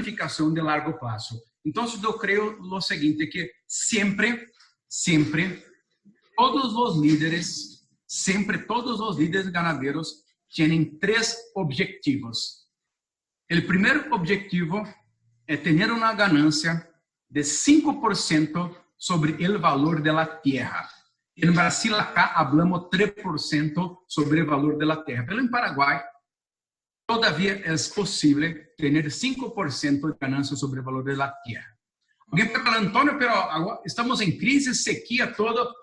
planificação de largo prazo. Então, eu creio o seguinte, que sempre, todos os líderes ganadeiros têm três objetivos. O primeiro objetivo é ter uma ganância de 5% sobre o valor da terra. Em Brasil, acá, hablamos 3% sobre o valor da terra. Mas em Paraguai, todavia é possível ter 5% de ganância sobre o valor da terra. Alguém pode falar, Antônio, pero estamos em crise, sequia, todo.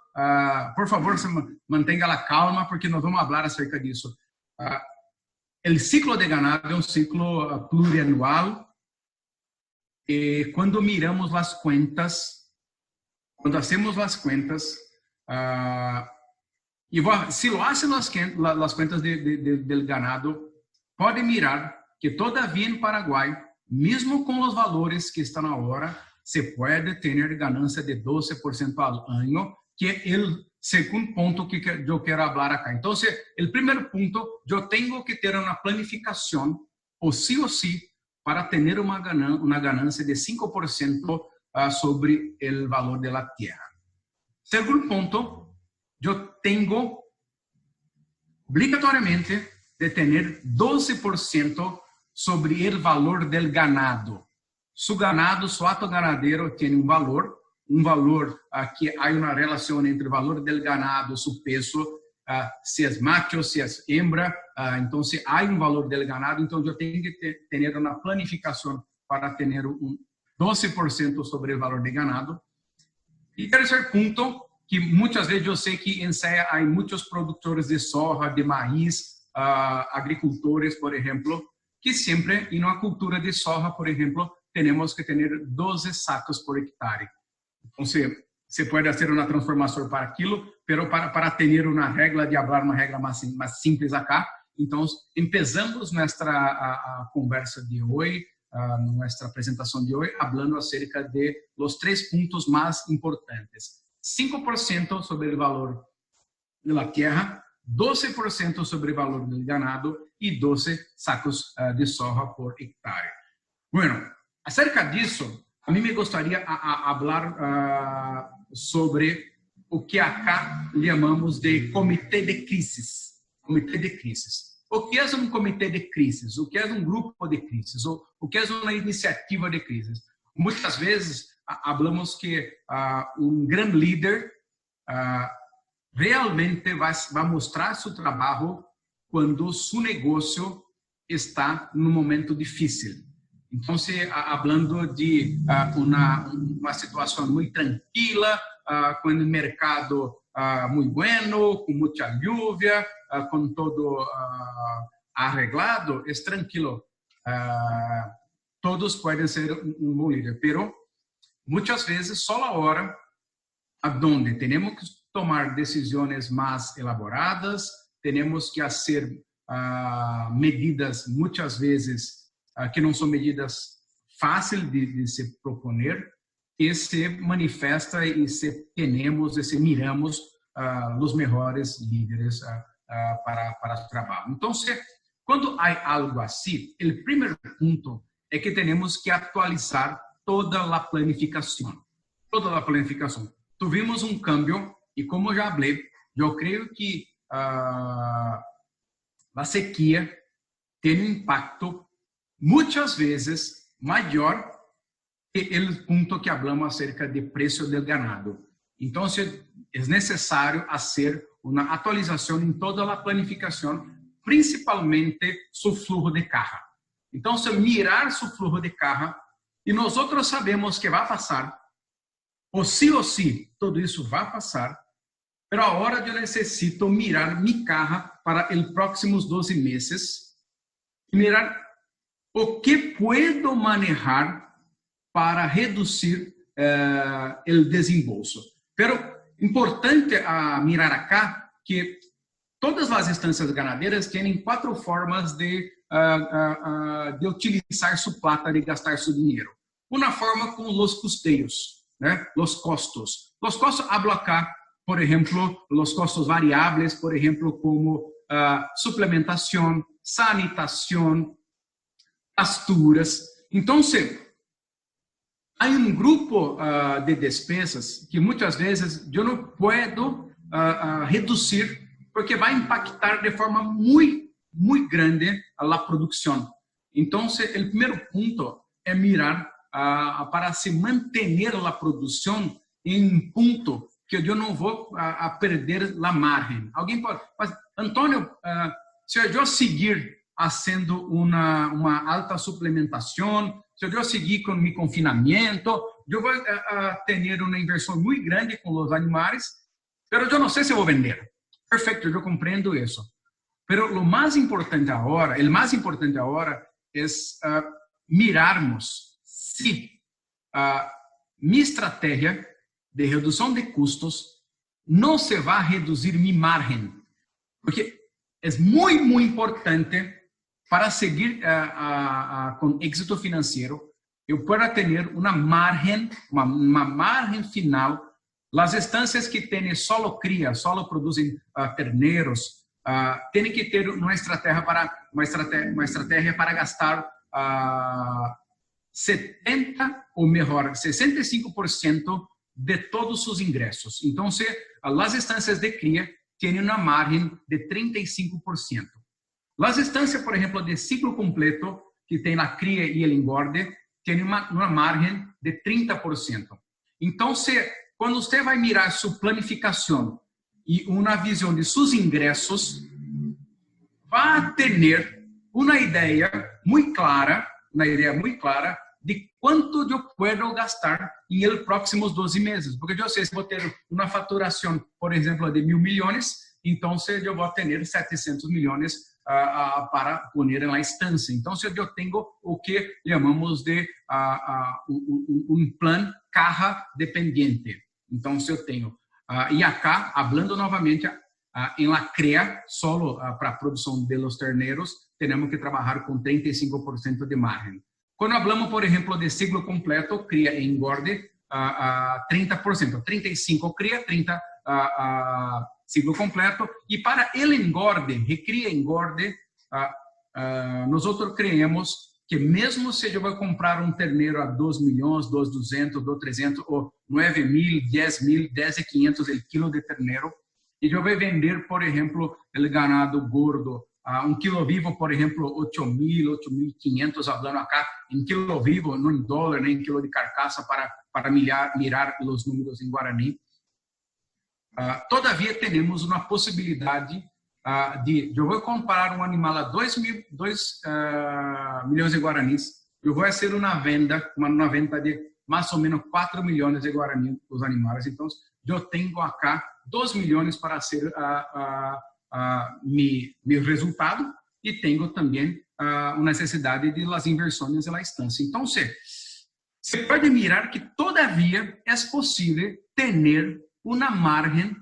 Por favor, se mantenha a calma, porque nós vamos falar acerca disso. O ciclo de ganado é um ciclo plurianual. E quando miramos as contas, quando hacemos as contas, se lo hacen las cuentas del ganado, pode mirar que todavia em Paraguai, mesmo com os valores que estão agora, se pode ter ganância de 12% ao ano, que é o segundo ponto que eu quero falar acá. Então, o primeiro ponto, eu tenho que ter uma planificação, ou sí, para ter uma ganância de 5% sobre o valor da terra. Segundo ponto, eu tenho obrigatoriamente de ter 12% sobre o valor do ganado. Su ganado, su ato ganadero tem um valor que há uma relação entre o valor do ganado, seu peso, se é macho, se é hembra, então há um valor do ganado, então eu tenho que ter uma planificação para ter 12% sobre o valor do ganado. E terceiro ponto, que muitas vezes eu sei que em Ceia há muitos produtores de soja, de maíz, agricultores, por exemplo, que sempre, em uma cultura de soja, por exemplo, temos que ter 12 sacos por hectare. Então, você pode fazer uma transformação para aquilo, mas para ter uma regra, de falar uma regra mais simples acá. Então, começamos nossa conversa de hoje, nossa apresentação de hoje, falando acerca de los 3 pontos mais importantes. 5% sobre o valor da terra, 12% sobre o valor do ganado e 12 sacos de soja por hectare. Bueno, acerca disso, a mim me gostaria de falar sobre o que acá chamamos de comitê de crises. Comitê de crises. O que é um comitê de crises? O que é um grupo de crises? O que é uma iniciativa de crises? Muitas vezes, falamos que um grande líder realmente vai mostrar seu trabalho quando seu negócio está num momento difícil. Então, falando de uma situação muito tranquila, com o mercado muito bueno, com muita lluvia, com todo arreglado, é tranquilo. Todos podem ser um bom líder, pero muitas vezes só a hora onde temos que tomar decisões mais elaboradas, temos que fazer medidas muitas vezes que não são medidas fáceis de se proponer, e se manifesta e se miramos os melhores líderes para o trabalho. Então, quando há algo assim, o primeiro ponto é que temos que atualizar toda a planificação. Toda a planificação. Tuvimos um câmbio, e como já falei, eu creio que a sequia tem um impacto muitas vezes maior que o ponto que falamos acerca de preço do ganado. Então, é necessário fazer uma atualização em toda a planificação, principalmente seu fluxo de caixa. Então, se mirar seu fluxo de caixa, e nós outros sabemos que vai passar, ou sí, tudo isso vai passar, mas agora eu necessito mirar minha caixa para os próximos 12 meses e mirar o que puedo manejar para reduzir o desembolso. Pero importante mirar acá que todas as instâncias ganadeiras têm 4 formas de utilizar sua plata, de gastar seu dinheiro. Uma forma com os custeios, né? Os costos. Os costos, hablo acá, por exemplo, os costos variáveis, por exemplo, como suplementação, sanitação, pasturas. Entonces, hay un grupo de despesas que muchas veces yo no puedo reducir porque va a impactar de forma muy grande a la producción. Entonces, el primer punto es mirar para se mantener la producción en un punto que yo no voy a perder la margen. Alguien pode, mas, Antônio, se eu seguir haciendo uma alta suplementação, se eu seguir com meu confinamento, eu vou ter uma inversão muito grande com os animais, mas eu não sei se vou vender. Perfeito, eu compreendo isso. Mas o mais importante agora é mirarmos se minha estratégia de redução de custos não se vai reduzir minha margem, porque é muito importante para seguir com êxito financeiro. Eu posso ter uma margem final. As estâncias que têm solo cria, solo produzem terneiros, têm que ter uma estratégia para gastar 70 ou melhor 65% de todos os ingressos. Então, as estâncias de cria têm uma margem de 35%. As estâncias, por exemplo, de ciclo completo, que tem a cria e o engorde, têm uma margem de 30%. Então, quando você vai mirar sua planificação e uma visão de seus ingressos, vai ter uma ideia muito clara de quanto eu posso gastar em os próximos 12 meses. Porque eu sei se vou ter uma faturação, por exemplo, de 1.000 milhões, então eu vou ter 700 milhões para poner na estância. Então, eu tenho o que chamamos de plano caja dependiente. Então, eu tenho. E acá, falando novamente, em la CREA, solo para a produção de los terneiros, temos que trabalhar com 35% de margem. Quando falamos, por exemplo, de ciclo completo, cria e engorde, 30%. 35% cria, 30% ciclo completo. E para el engorde, recria e engorde, nós creemos que mesmo se eu vou comprar um terneiro a 2 milhões, 2.200, 2.300, ou 9.000, 10.000, 10.500 o quilo de terneiro, e eu vou vender, por exemplo, o ganado gordo, um quilo vivo, por exemplo, 8.000, 8.500, falando acá, em quilo vivo, não em dólar, nem em quilo de carcaça, para mirar os números em Guarani. Todavia, temos uma possibilidade de eu vou comprar um animal a 2 milhões de guaranis, eu vou fazer uma venda de mais ou menos 4 milhões de guaranis os animais. Então, eu tenho acá 2 milhões para ser meu resultado e tenho também uma necessidade de las inversões na estância. Então, você pode mirar que todavia é possível ter uma margem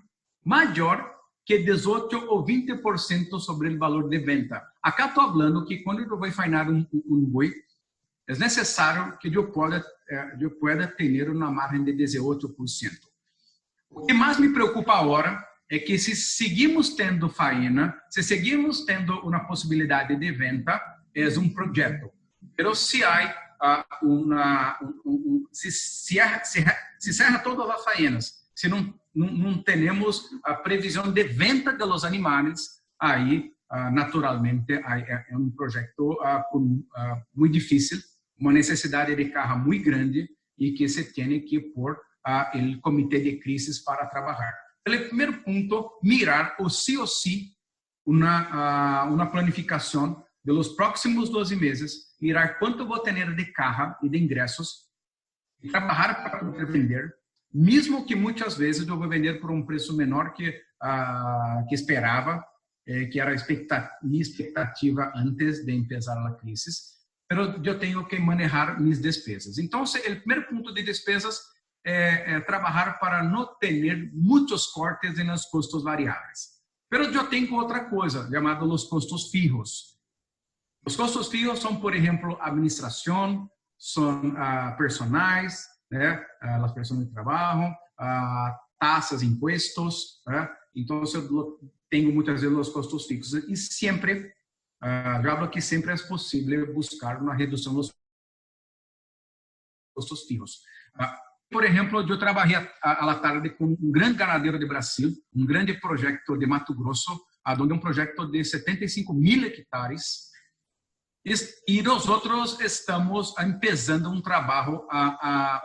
maior que 18 ou 20% sobre o valor de venda. Acá estou falando que quando eu vou fainar um boi, é necessário que eu pueda ter uma margem de 18%. O que mais me preocupa agora é que se seguimos tendo faina, se seguimos tendo uma possibilidade de venda, é um projeto. Mas se há se cerra todas as fainas, se não temos a previsão de venda de los animais, aí, naturalmente, é um projeto muito difícil, uma necessidade de carga muito grande e que se tem que pôr o comitê de crises para trabalhar. O primeiro ponto, mirar ou sí uma planificação de los próximos 12 meses, mirar quanto vou ter de carga e de ingressos, e trabalhar para poder vender, mesmo que muitas vezes eu vou vender por um preço menor que esperava, que era minha expectativa antes de começar a crise, mas eu tenho que manejar minhas despesas. Então, o primeiro ponto de despesas é trabalhar para não ter muitos cortes nos custos variáveis. Mas eu tenho outra coisa, chamada os custos fijos. Os custos fijos são, por exemplo, administração, são personais, as pessoas de trabalho, taxas, impostos. Então, eu tenho muitas vezes os custos fixos. E sempre, eu falo que sempre é possível buscar uma redução dos custos fijos. Por exemplo, eu trabalhei à tarde com um grande ganadeiro de Brasil, um grande projeto de Mato Grosso, onde um projeto de 75.000 hectares, e nós outros estamos começando um trabalho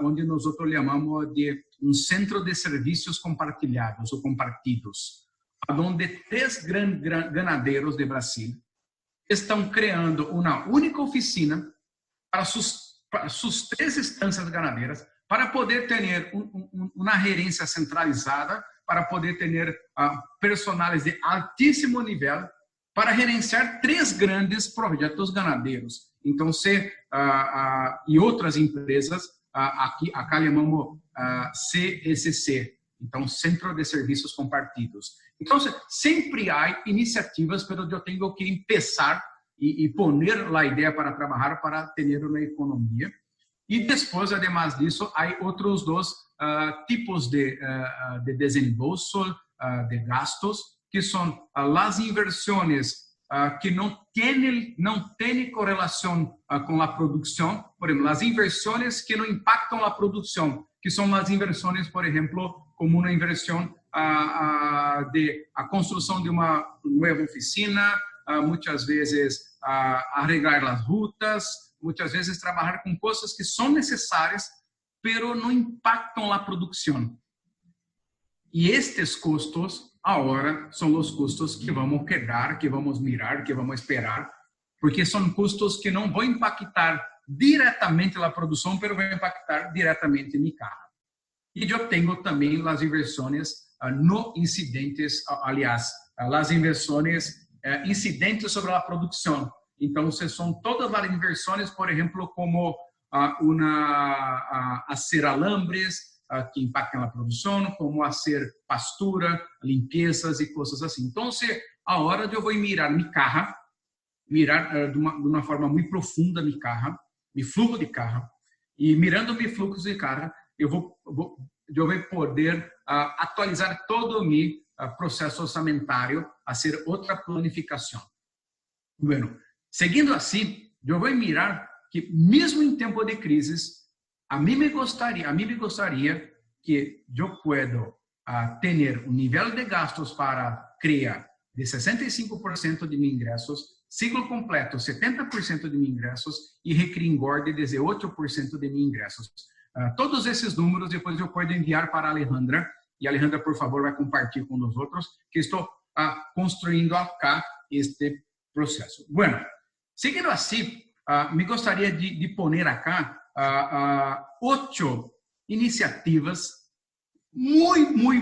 onde nós outros chamamos de um centro de serviços compartilhados ou compartidos, onde 3 grandes ganadeiros de Brasil estão criando uma única oficina para suas 3 instâncias ganadeiras, para poder ter uma gerência centralizada, para poder ter personagens de altíssimo nível, para gerenciar 3 grandes projetos ganadeiros. Então, e outras empresas, acá chamamos CSC, então, Centro de Serviços Compartidos. Então, sempre há iniciativas, mas eu tenho que começar e poner a ideia para trabalhar, para ter uma economia. E depois, además disso, há outros 2 tipos de desembolso, de gastos, que são as inversões que não têm correlação com a produção, por exemplo, as inversões que não impactam a produção, que são as inversões, por exemplo, como uma inversão de a construção de uma nova oficina, muitas vezes arreglar as rutas, muitas vezes trabalhar com coisas que são necessárias, pero não impactam a produção. E estes custos, agora, são os custos que vamos quedar, que vamos mirar, que vamos esperar, porque são custos que não vão impactar diretamente a produção, mas vão impactar diretamente em carro. E eu tenho também as inversões no incidentes, aliás, as inversões incidentes sobre a produção. Então, são todas as inversões, por exemplo, como hacer alambres, que impactam a produção, como fazer pastura, limpezas e coisas assim. Então, agora eu vou mirar minha carro, mirar de uma forma muito profunda minha carro, meu fluxo de carro, e mirando meu fluxo de carro, eu vou poder atualizar todo o meu processo orçamentário, fazer outra planificação. Bueno, seguindo assim, eu vou mirar que mesmo em tempo de crises, a mim me gostaria que eu pueda ter um nível de gastos para criar de 65% de meus ingressos, ciclo completo 70% de meus ingressos e engorde 18% de meus ingressos. Todos esses números depois eu posso enviar para a Alejandra, e a Alejandra, por favor, vai compartilhar com nós outros, que estou construindo acá este processo. Bueno, seguindo assim, me gostaria de poner acá 8 iniciativas muito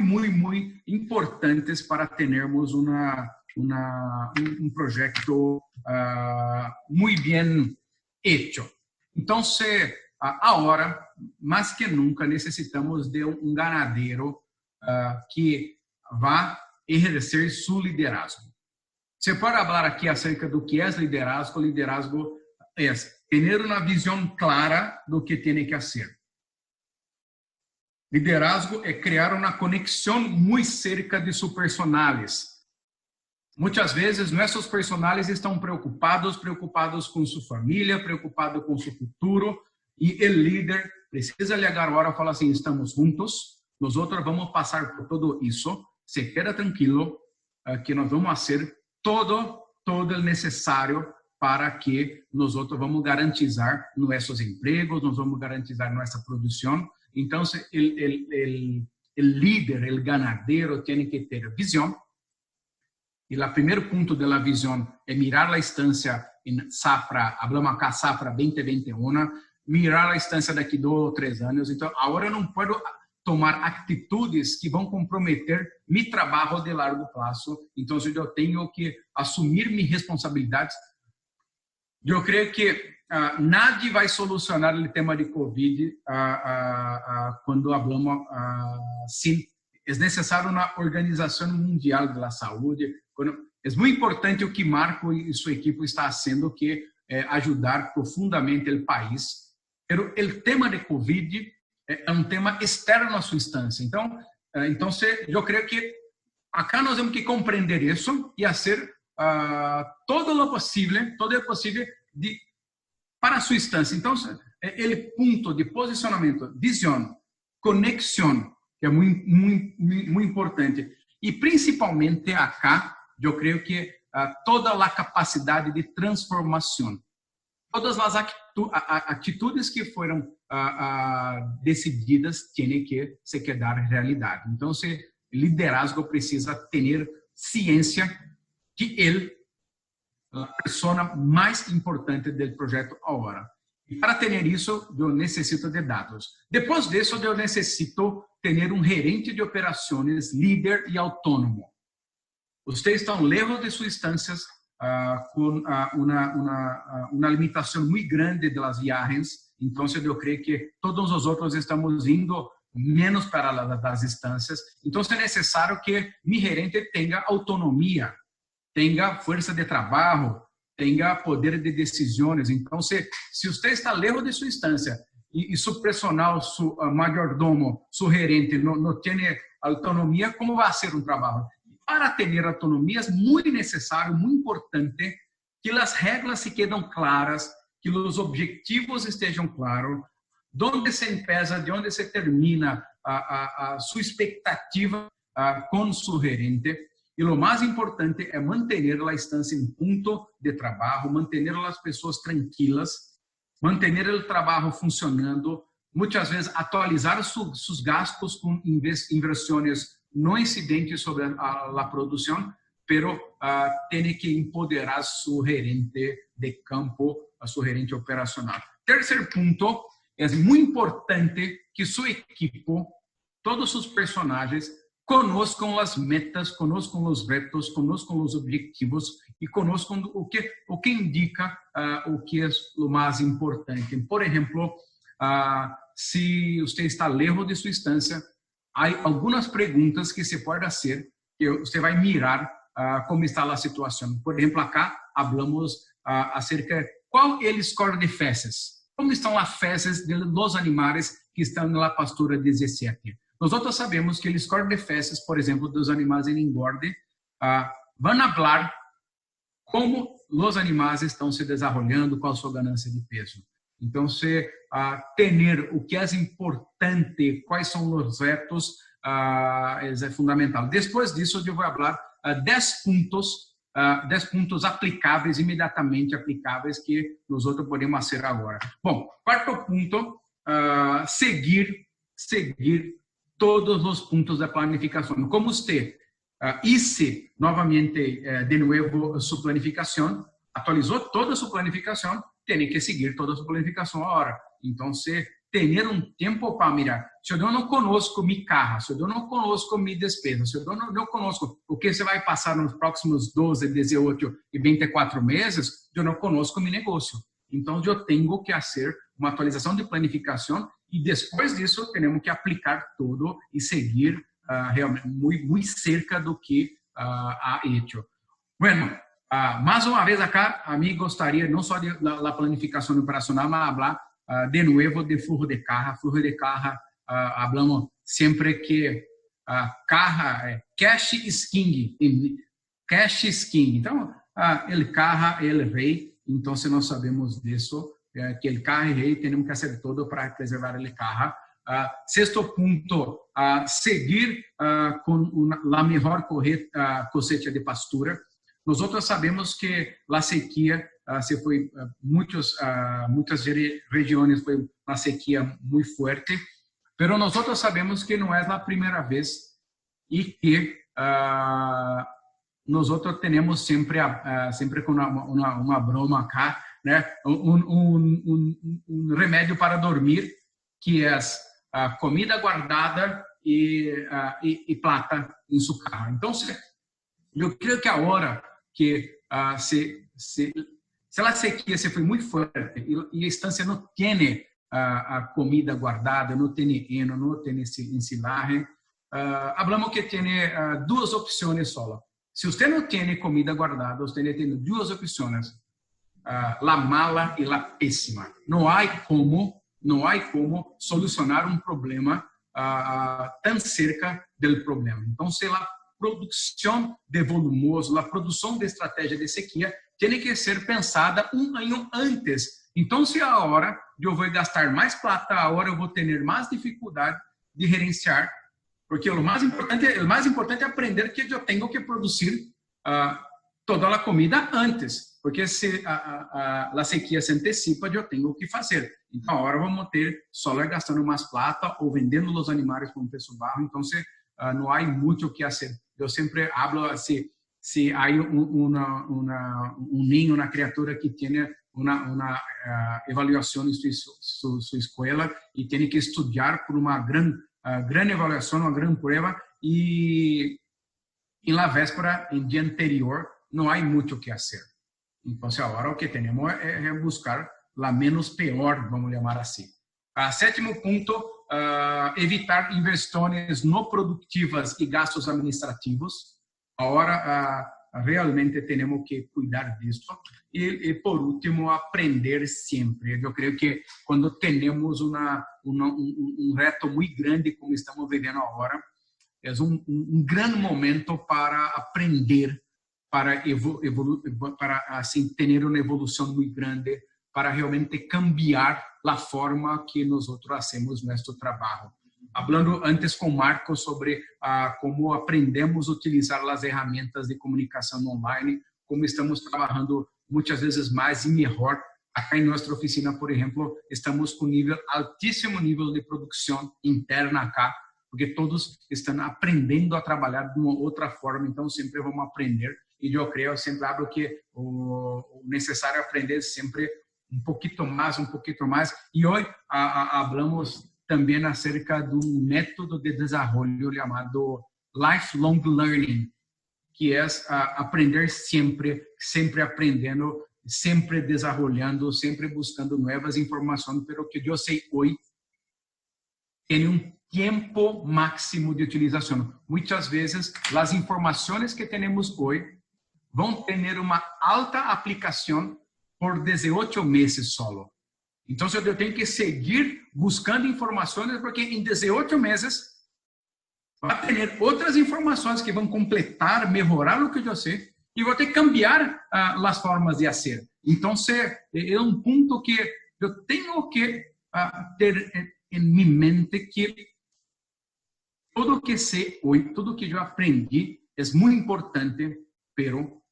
importantes para termos um projeto muito bem hecho. Então, agora, mais que nunca, necessitamos de um ganadeiro que vá exercer seu liderazgo. Você pode falar aqui acerca do que é liderazgo. Liderazgo é ter uma visão clara do que tem que fazer. Liderazgo é criar uma conexão muito cerca de seus personagens. Muitas vezes, nossos personagens estão preocupados com sua família, preocupados com seu futuro, e o líder precisa chegar agora e falar assim: estamos juntos, nós outros vamos passar por tudo isso, se queda tranquilo, que nós vamos fazer todo o necessário para que nós outros vamos garantizar nossos empregos, nós vamos garantizar nossa produção. Então, o líder, o ganadeiro, tem que ter visão. E o primeiro ponto da visão é mirar a instância em safra, hablamos acá safra 2021, mirar a instância daqui 2 ou 3 anos. Então, agora eu não posso tomar atitudes que vão comprometer meu trabalho de largo prazo. Então, eu tenho que assumir minhas responsabilidades. Eu creio que nada vai solucionar o tema de Covid quando falamos sim. É necessário uma organização mundial da saúde. É muito importante o que Marco e sua equipe está fazendo, que é ajudar profundamente o país. Mas o tema de Covid é um tema externo à sua instância. Então, eu creio que acá nós temos que compreender isso e fazer todo o possível para a sua instância. Então, o ponto de posicionamento, visão, conexão, que é muito importante. E principalmente acá, eu creio que toda a capacidade de transformação, todas as atitudes que foram decididas têm que se quedar realidade. Então, o liderazgo precisa ter ciência que ele a pessoa mais importante do projeto agora. E para ter isso, eu necessito de dados. Depois disso, eu necessito ter gerente de operações, líder e autônomo. Vocês estão lejos de suas instâncias, com uma limitação muito grande das viagens. Então, eu creio que todos os outros estamos indo menos para as instâncias. Então, é necessário que meu gerente tenha autonomia, tenha força de trabalho, tenha poder de decisões. Então, se você está lejos de sua instância e seu personal, seu mayordomo, seu gerente não tem autonomia, como vai ser um trabalho? Para ter autonomia é muito necessário, muito importante que as regras se quedem claras, que os objetivos estejam claros, onde se empieza, de onde se termina a sua expectativa com seu gerente. E o mais importante é manter a instância em ponto de trabalho, manter as pessoas tranquilas, manter o trabalho funcionando, muitas vezes atualizar seus gastos com inversões não incidentes sobre a produção, pero tem que empoderar seu gerente de campo, a seu gerente operacional. Terceiro ponto, é muito importante que sua equipe, todos os personagens, conoscam as metas, conoscam os retos, conoscam os objetivos e conoscam o que indica o que é o mais importante. Por exemplo, se você está lejos de sua instância, há algumas perguntas que se pode fazer, que você vai mirar como está a situação. Por exemplo, acá falamos acerca de qual é o score de fezes. Como estão as fezes dos animais que estão na pastura 17? Nós sabemos que o score de fezes, por exemplo, dos animais em engorde, vão falar como os animais estão se desenvolvendo, qual a sua ganância de peso. Então, ter o que é importante, quais são os retos, é fundamental. Depois disso, eu vou falar 10 pontos aplicáveis, imediatamente aplicáveis, que nós podemos fazer agora. Bom, quarto ponto, seguir todos os pontos da planificação. Como você hice novamente de novo sua planificação, atualizou toda a sua planificação, tem que seguir toda a sua planificação agora. Então, ter tempo para mirar. Se eu não conosco minha carro, se eu não conosco minha despesa, se eu não conosco o que você vai passar nos próximos 12, 18 e 24 meses, eu não conosco meu negócio. Então, eu tenho que fazer uma atualização de planificação e depois disso, temos que aplicar tudo e seguir realmente muito cerca do que há hecho. Bueno, mais uma vez acá, a mim gostaria não só da planificação operacional, mas falar de novo de flujo de caja. Flujo de caja, falamos sempre que cash is king. Cash is king. Então, ele caja, ele rei. Então, se nós sabemos disso, que ele caja é rei, temos que fazer tudo para preservar ele caja. Sexto ponto, seguir com a melhor cosecha de pastura. Nós outros sabemos que a sequia se foi muitas regiões foi uma sequia muito forte, pero nós outros sabemos que não é a primeira vez e que nós outros temos sempre com uma broma cá, né, um remédio para dormir, que é comida guardada e plata em seu carro. Então, eu creio que agora que se a sequia se foi muito forte e a estância não tem a comida guardada, não tem heno, não tem ensilagem, falamos que tem duas opções só. Se você não tem comida guardada, você tem duas opções, a mala e a péssima. Não há como solucionar um problema tão cerca do problema. Então, se a produção de volumoso, a produção de estratégia de sequia tem que ser pensada um ano antes Entonces ahora yo voy a gastar más plata, ahora yo voy a tener más dificultad de gerenciar, porque lo más importante es aprender que yo tengo que producir toda la comida antes, porque se la sequía se antecipa, yo tengo que hacer. Entonces ahora vamos a ter solo gastando más plata o vendendo los animales con precio bajo, entonces no hay mucho que hacer. Yo siempre hablo así, si hay un niño, una criatura que tiene una evaluación en su escuela y tiene que estudiar por una gran evaluación, una gran prueba, y en la véspera, en el día anterior, no hay mucho que hacer. Entonces ahora lo que tenemos es buscar la menos peor, vamos a llamar así. Sétimo punto, evitar inversiones no productivas y gastos administrativos. Ahora realmente tenemos que cuidar de esto. Y por último, aprender siempre. Yo creo que cuando tenemos un reto muy grande como estamos viviendo ahora, es un gran momento para aprender, para assim, tener una evolución muy grande, para realmente cambiar la forma que nosotros hacemos nuestro trabajo. Hablando antes con Marcos sobre cómo aprendemos a utilizar las herramientas de comunicación online, cómo estamos trabajando muchas veces más y mejor. Acá en nuestra oficina, por ejemplo, estamos con altísimo nivel de producción interna acá, porque todos están aprendiendo a trabalhar de uma outra forma, então sempre vamos aprender. E eu creio, sempre hablo que o necessário aprender sempre um pouquinho mais. E hoje hablamos também acerca de um método de desenvolvimento chamado lifelong learning, que é aprender sempre aprendendo, sempre desenvolvendo, sempre buscando novas informações, pero que eu sei hoje tem um tempo máximo de utilização. Muitas vezes, as informações que temos hoje vão ter uma alta aplicação por 18 meses solo. Então, eu tenho que seguir buscando informações, porque em 18 meses vai ter outras informações que vão completar, melhorar o que eu sei, e vou ter que cambiar as formas de fazer. Então, é um ponto que eu tenho que ter em minha mente, que tudo que sei hoje, tudo que eu aprendi é muito importante, pero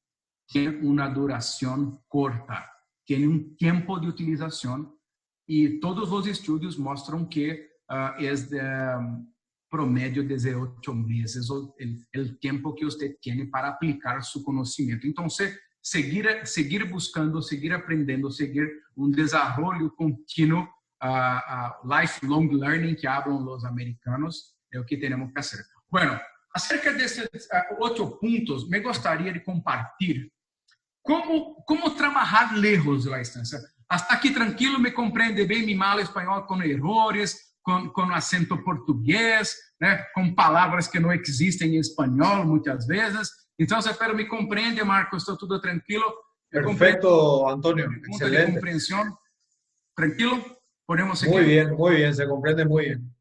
tem uma duração curta, tem um tempo de utilização, e todos os estudos mostram que é de promédio de 18 meses o tempo que você tem para aplicar seu conhecimento. Então, seguir buscando, seguir aprendendo, seguir um desenvolvimento contínuo, lifelong learning que hablam os americanos, é o que temos que fazer. Bueno, acerca desses 8 pontos, me gostaria de compartilhar como trabalhar lejos da distância. Hasta aqui tranquilo, me compreende bem mi mal espanhol com erros, com acento português, né, com palavras que não existem em espanhol muitas vezes. Então, espero me compreende, Marcos, estou tudo tranquilo. Perfecto, Antonio. Punto de compreensão. Tranquilo? Podemos seguir? Muy bien, se comprende muy bien.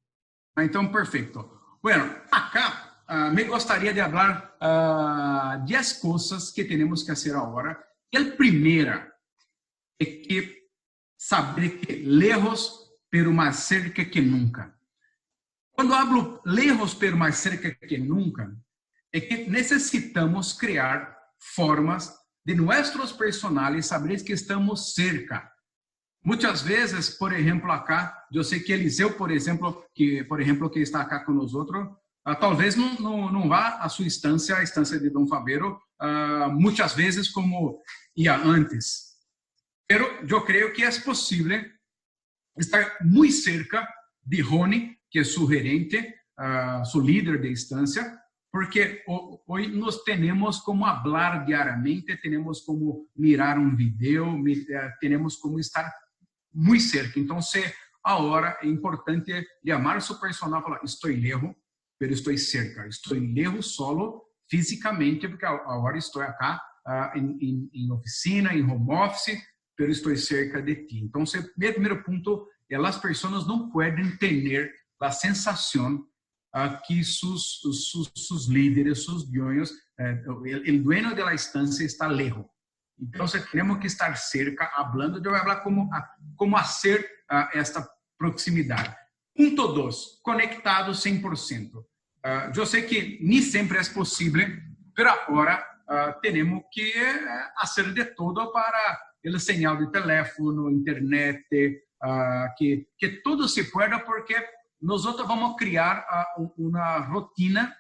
Então, perfeito. Bueno, acá me gostaria de falar 10 coisas que temos que fazer agora. A primeira é que saber que lejos, pero mais cerca que nunca. Quando hablo lejos, pero mais cerca que nunca, é que necessitamos criar formas de nossos personagens saber que estamos cerca. Muitas vezes, por exemplo, acá, eu sei que Eliseu, por exemplo, que está acá com nós outros, talvez não vá à sua instância, a instância de Dom Fabeiro, muitas vezes como ia antes. Pero eu creio que é possível estar muito cerca de Rony, que é seu gerente, seu líder de instância, porque hoje nós temos como falar diariamente, temos como mirar um vídeo, temos como estar muito cerca. Então, agora é importante chamar seu personal e falar: estou lejos, mas estou cerca. Estou lejos solo, fisicamente, porque agora estou acá em oficina, em home office, mas estou cerca de ti. Então, meu primeiro ponto é: as pessoas não podem ter a sensação que seus líderes, seus dueños, o dueño da instância está lejos. Entonces, tenemos que estar cerca, hablando. Yo voy a hablar cómo hacer esta proximidad. Punto 2, conectado 100%. Yo sé que ni siempre es posible, pero ahora tenemos que hacer de todo para el señal de teléfono, internet, que todo se pueda, porque nosotros vamos a crear una rutina,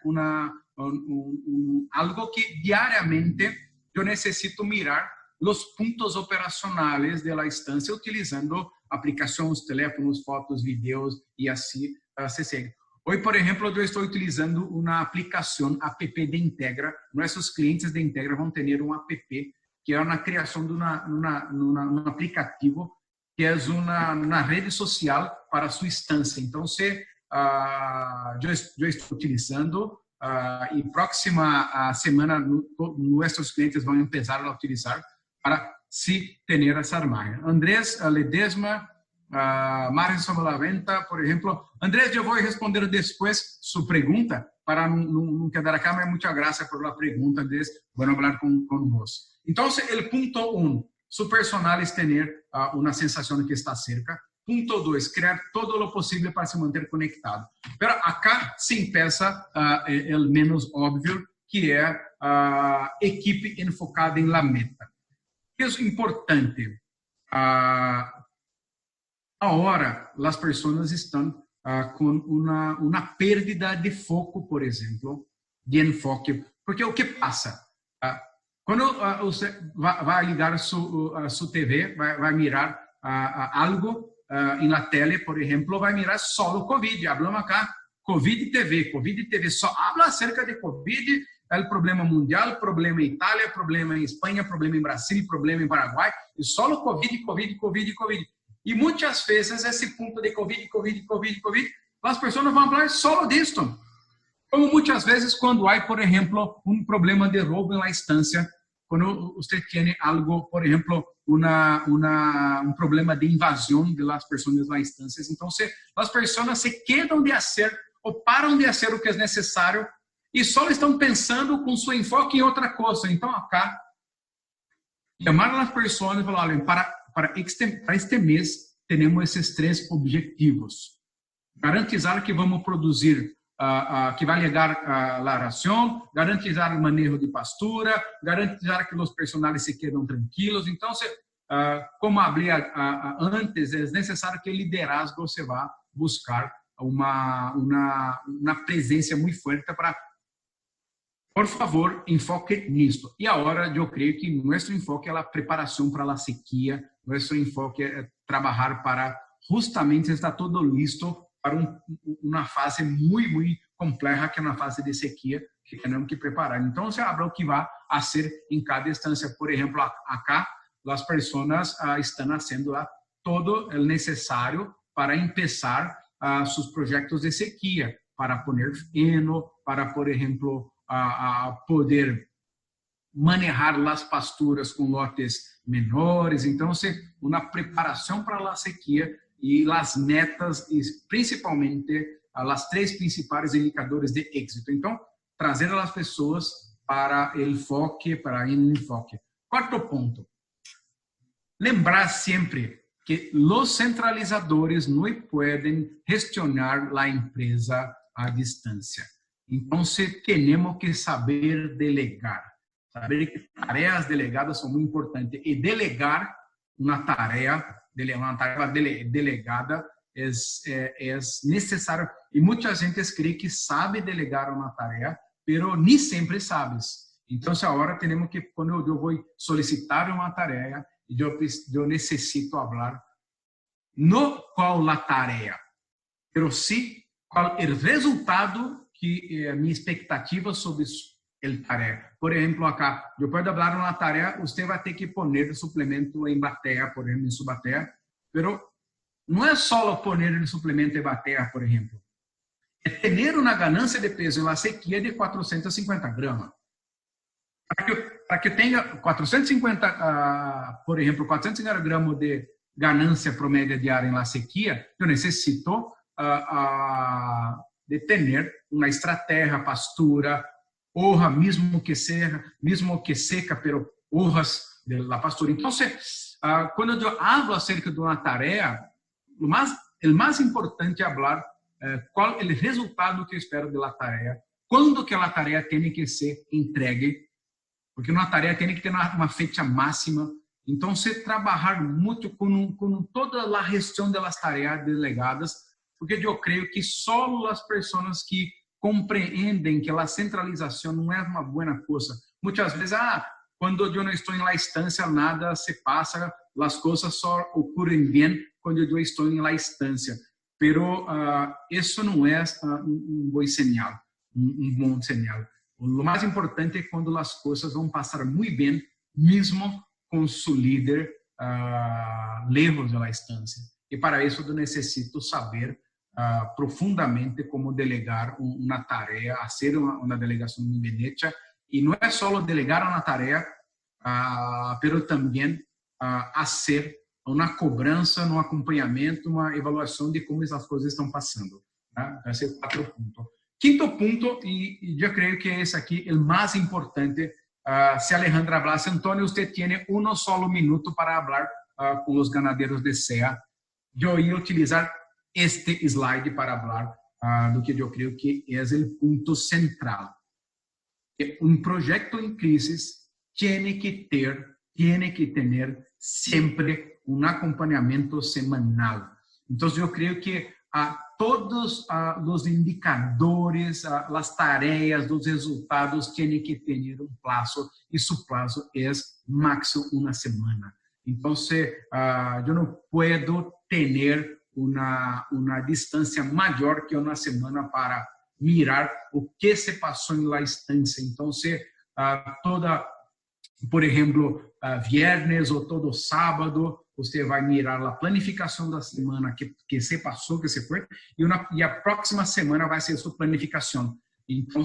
algo que diariamente yo necesito mirar los puntos operacionales de la instancia utilizando aplicaciones, teléfonos, fotos, videos y así se sigue. Hoy, por ejemplo, yo estoy utilizando una aplicación app de Integra. Nuestros clientes de Integra van a tener un app que es una creación de un aplicativo que es una red social para su instancia. Entonces, yo estoy utilizando y próxima semana nuestros clientes van a empezar a utilizar para sí tener esa imagen. Andrés Ledesma, margen sobre la venta, por ejemplo. Andrés, yo voy a responder después su pregunta para no quedar acá, pero muchas gracias por la pregunta, Andrés. Bueno hablar con vos. Entonces, el punto 1, su personal es tener una sensación de que está cerca. Punto 2, crear todo lo posible para se manter conectado. Pero acá se empieza el menos obvio, que es equipe enfocada en la meta. Es importante. Ahora, las personas están con una pérdida de foco, por ejemplo, de enfoque. Porque o que pasa? Cuando usted va a ligar su TV, va a mirar algo en la tele, por ejemplo, va a mirar solo COVID. Hablamos acá, COVID TV. Só habla acerca de COVID, el problema mundial, problema en Italia, problema en España, problema en Brasil, problema en Paraguay, y solo COVID. Y muchas veces ese punto de COVID, las personas van a hablar solo de esto. Como muchas veces cuando hay, por ejemplo, un problema de robo en la instancia, cuando usted tiene algo, por ejemplo, un problema de invasión de las personas en las instancias, entonces las personas se quedan de hacer o paran de hacer lo que es necesario y solo están pensando con su enfoque en otra cosa. Entonces acá, llamar a las personas y falar, para este mes, tenemos esses 3 objetivos. Garantizar que vamos produzir, que vai llegar a ração, garantizar o manejo de pastura, garantizar que os personagens se quedam tranquilos. Então, como falei antes, é necessário que o liderazgo se vá buscar uma presença muito forte para, por favor, enfoque nisto. E agora, eu creio que nosso enfoque é a preparação para a sequia, nosso enfoque é trabalhar para justamente estar todo listo para uma fase muito complexa, que é uma fase de sequia, que temos que preparar. Então, se habla o que vai a ser em cada instância. Por exemplo, acá, as pessoas estão fazendo todo o necessário para começar seus projetos de sequia, para poner feno, para, por exemplo, poder manejar as pasturas com lotes menores. Então, uma preparação para a sequia e as metas, e principalmente as 3 principais indicadores de êxito. Então, trazer as pessoas para o enfoque, para o enfoque. 4º ponto. Lembrar sempre que os centralizadores não podem gestionar a empresa à distância. Então, temos que saber delegar. Saber que tarefas delegadas são muito importantes. E delegar uma tarefa delegada é necessário. E muita gente crê que sabe delegar uma tarefa, mas nem sempre sabes. Então, agora temos que, quando eu vou solicitar uma tarefa, eu necessito falar não qual a tarefa, mas sim qual o resultado que é a minha expectativa sobre a tarefa. Por exemplo, acá, eu posso falar uma tarefa, você vai ter que poner o suplemento em bateia, por exemplo, em sua bateia, mas não é só poner o suplemento em bateia, por exemplo. É ter uma ganância de peso na sequia de 450 gramas. Para que tenha 450, por exemplo, 450 gramas de ganância promédia diária na sequia, eu necessito de ter uma estratégia, pastura, hoja, mesmo que seca, pero hojas la pastora. Entonces, cuando yo hablo acerca de una tarea, el más importante es hablar cuál es el resultado que espero de la tarea, cuándo que la tarea tiene que ser entregue, porque una tarea tiene que tener una fecha máxima. Entonces, trabajar mucho con toda la gestión de las tareas delegadas, porque yo creo que solo las personas que comprenden que la centralización no es una buena cosa. Muchas veces, cuando yo no estoy en la instancia, nada se pasa, las cosas solo ocurren bien cuando yo estoy en la instancia. Pero eso no es un buen señal, un buen señal. Lo más importante es cuando las cosas van a pasar muy bien, mismo con su líder lejos de la instancia. Y para eso yo necesito saber profundamente cómo delegar una tarea, hacer una delegación muy bien hecha. Y no es solo delegar una tarea, pero también hacer uma cobrança, um acompanhamento, uma avaliação de como as coisas estão passando. Tá? Esse é o 4 ponto. Quinto ponto, e eu creio que esse aqui é o mais importante. Se Alejandra hablasse, Antônio, você tem um solo minuto para falar com os ganadeiros de SEA. Eu ia utilizar este slide para falar do que eu creio que é o ponto central. Um projeto em crise tem que ter sempre um acompanhamento semanal. Então, eu creio que todos os indicadores, as tarefas, os resultados têm que ter um prazo, e seu prazo é máximo uma semana. Então, eu não posso ter uma distância maior que uma semana para mirar o que se passou em la instância. Então, por exemplo, viernes ou todo sábado, você vai mirar a planificação da semana que se passou, que se foi, e a próxima semana vai ser sua planificação. Então,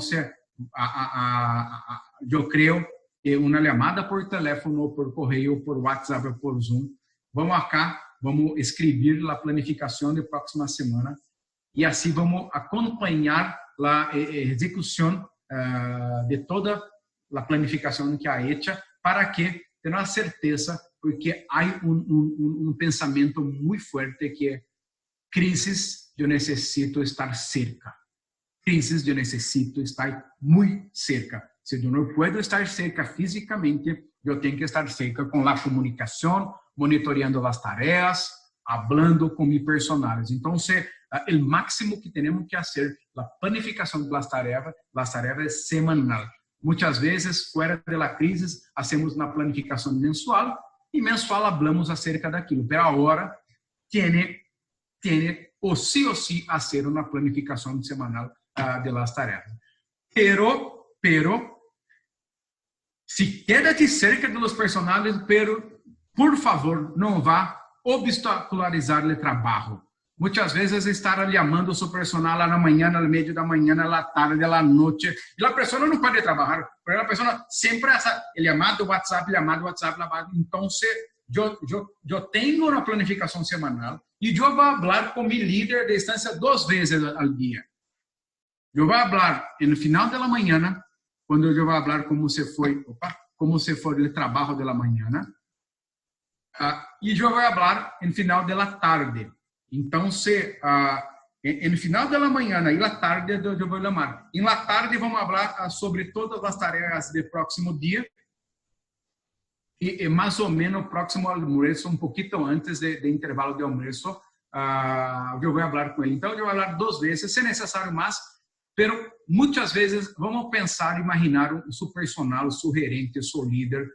eu creio que uma chamada por telefone, ou por correio, por WhatsApp, ou por Zoom, vamos escrever a planificação da próxima semana e assim vamos acompanhar a execução de toda a planificação que há hecha, para que tenha a certeza, porque há um pensamento muito forte que é crises, eu necessito estar cerca. Crises, eu necessito estar muito cerca. Se eu não posso estar cerca fisicamente, eu tenho que estar cerca com a comunicação, monitoreando as tarefas, falando com meus personagens. Então, o máximo que temos que fazer, a planificação das tarefas é semanal. Muitas vezes, fora da crise, hacemos uma planificação mensual e mensual hablamos acerca daquilo. Pero agora, tiene ou sí hacer uma planificação semanal de las tarefas. Pero, se quédate cerca de los personagens, pero, por favor, não vá obstacularizar o trabalho. Muitas vezes estar chamando seu personal na manhã, no meio da manhã, na tarde, na noite, e a pessoa não pode trabalhar, porque a pessoa sempre está chamado WhatsApp. Então, eu tenho uma planificação semanal e eu vou falar com meu líder de instância 2 vezes ao dia. Eu vou falar no final da manhã, quando eu vou falar como se foi o trabalho da manhã, e eu vou falar no final da tarde. Então, no final da manhã e na tarde, eu vou chamar. E na tarde, vamos falar sobre todas as tarefas do próximo dia. E mais ou menos, próximo ao almoço, um pouquinho antes do intervalo de almoço, eu vou falar com ele. Então, eu vou falar 2 vezes, se necessário mais, mas muitas vezes vamos pensar, imaginar o seu personal, o seu gerente, o seu líder,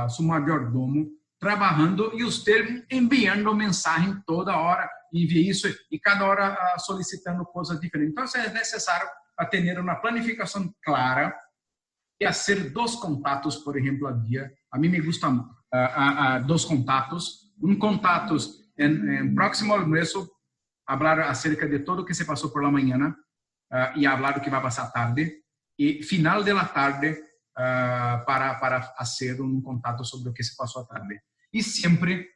o seu mayordomo, trabalhando e você enviando mensagem toda hora, envia isso e cada hora solicitando coisas diferentes. Então, é necessário ter uma planificação clara e fazer 2 contatos, por exemplo, ao dia. A mim me gustam 2 contatos. Contatos em próximo almoço, falar acerca de tudo o que se passou por la manhã e falar do que vai passar tarde. E final da tarde, para fazer contato sobre o que se passou à tarde. E sempre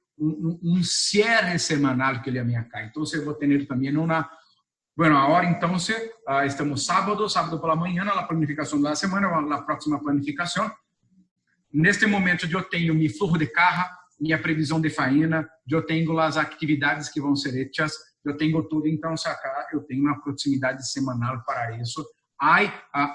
cierre semanal que ele vem acá. Então, eu vou ter também agora, então, estamos sábado pela manhã, a planificação da semana, a próxima planificação. neste momento eu tenho meu fluxo de caja, minha previsão de faina, eu tenho as atividades que vão ser feitas, eu tenho tudo, então acá eu tenho uma proximidade semanal para isso. Há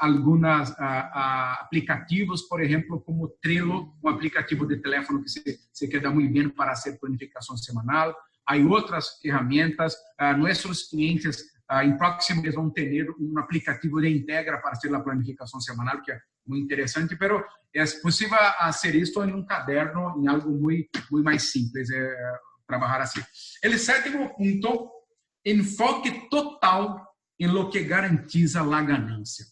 alguns aplicativos, por exemplo, como Trello, um aplicativo de telefone que se queda muito bem para fazer planificação semanal. Há outras ferramentas. Nossos clientes, em próximo mês, vão ter um aplicativo de integra para fazer a planificação semanal, que é muito interessante, mas é possível fazer isso em um caderno, em algo muito mais simples, trabalhar assim. O 7º ponto, enfoque total em lo que garantiza a ganancia.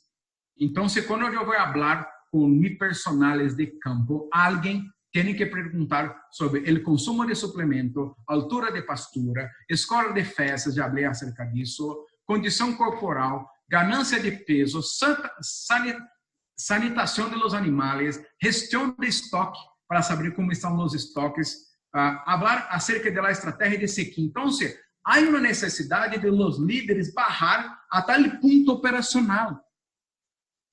Então, quando eu vou falar com mis personales de campo, alguém tem que perguntar sobre o consumo de suplemento, altura de pastura, escola de fezes, já falei acerca disso, condição corporal, ganância de peso, sanitação de los animales, gestão de estoque, para saber como estão os estoques, falar acerca da estratégia de sequía. Então, há uma necessidade de los líderes bajar a tal ponto operacional.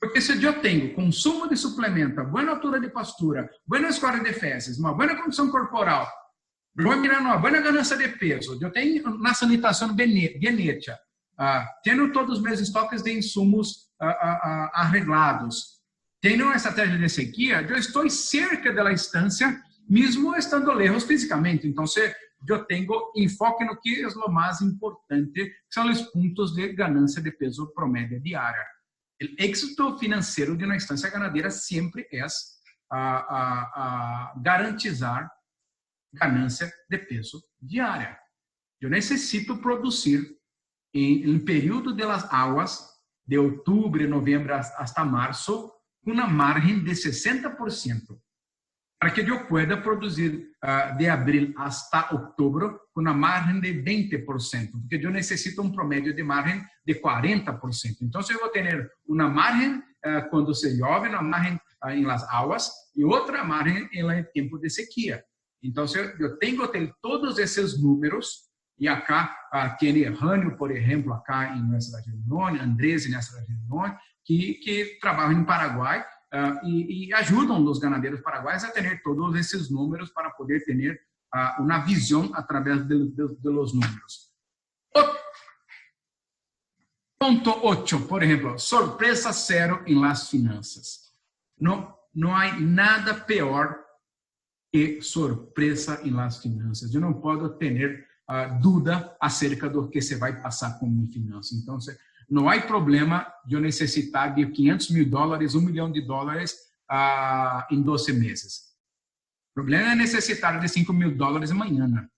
Porque se eu tenho consumo de suplemento, boa altura de pastura, boa escola de fezes, uma boa condição corporal, vou mirar uma boa ganância de peso, eu tenho uma sanitação genética, tenho todos os meus estoques de insumos arreglados, tenho uma estratégia de sequía, eu estou cerca da instância, mesmo estando lejos fisicamente. Então, eu tenho enfoque no que é o mais importante, que são os pontos de ganância de peso promédio diária. O êxito financeiro de uma instância ganadeira sempre é garantizar ganância de peso diária. Eu necessito produzir em período das águas, de outubro, novembro hasta março, uma margem de 60%. Para que eu pueda produzir de abril hasta outubro com uma margem de 20%, porque eu necessito um promédio de margem de 40%. Então, eu vou ter uma margem quando se chove, uma margem em las aguas e outra margem em tempo de sequía. Então, eu tenho que ter todos esses números, e acá tem Rânio, por exemplo, acá em nossa região, Andrés em nossa região, que trabalham em Paraguai, e ajudam os ganadeiros paraguaios a ter todos esses números para poder ter uma visão através de los números. Ponto 8, por exemplo, sorpresa zero em las finanças. Não há nada pior que sorpresa em las finanças. Eu não posso ter dúvida acerca do que se vai passar com minha finança. Então, não há problema de eu necessitar de $500 mil, $1 milhão em 12 meses. O problema é necessitar de $5 mil amanhã.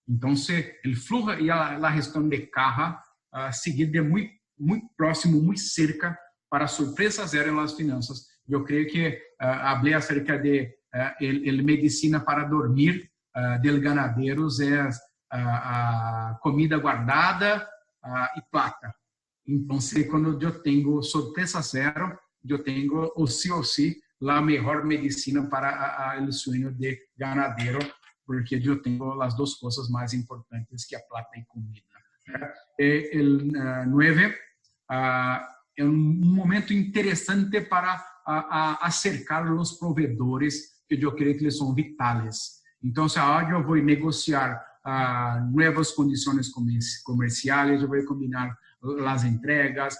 Então, o fluxo e a gestão de caja seguir de muito próximo, muito cerca, para surpresa zero nas finanças. Eu creio que falei acerca de medicina para dormir del ganadeiros, é a comida guardada e plata. Então, quando eu tenho sorpresa zero, eu tenho ou sim a melhor medicina para o sonho de ganadeiro, porque eu tenho as duas coisas mais importantes que a plata e comida. O 9 é um momento interessante para acercar os provedores, que eu creio que eles são vitais. Então, agora eu vou negociar novas condições comerciais, eu vou combinar as entregas,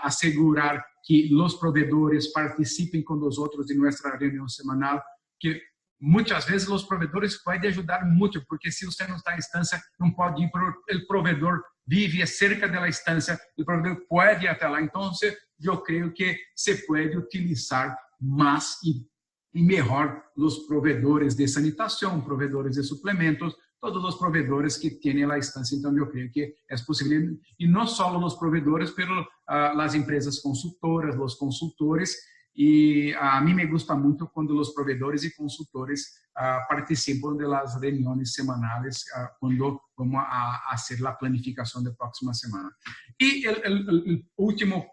assegurar que os provedores participem com os outros em nossa reunião semanal, que muitas vezes os provedores podem ajudar muito, porque se você não está em instância, não pode ir para o provedor, vive cerca da instância, o provedor pode ir até lá. Então, eu creio que se pode utilizar mais e melhor os provedores de sanitação, provedores de suplementos, todos os provedores que têm a instância. Então, eu creio que é possível, e não só os provedores, mas as empresas consultoras, os consultores, e a mim me gusta muito quando os provedores e consultores participam das reuniões semanais, quando vamos a fazer a planificação da próxima semana. E o último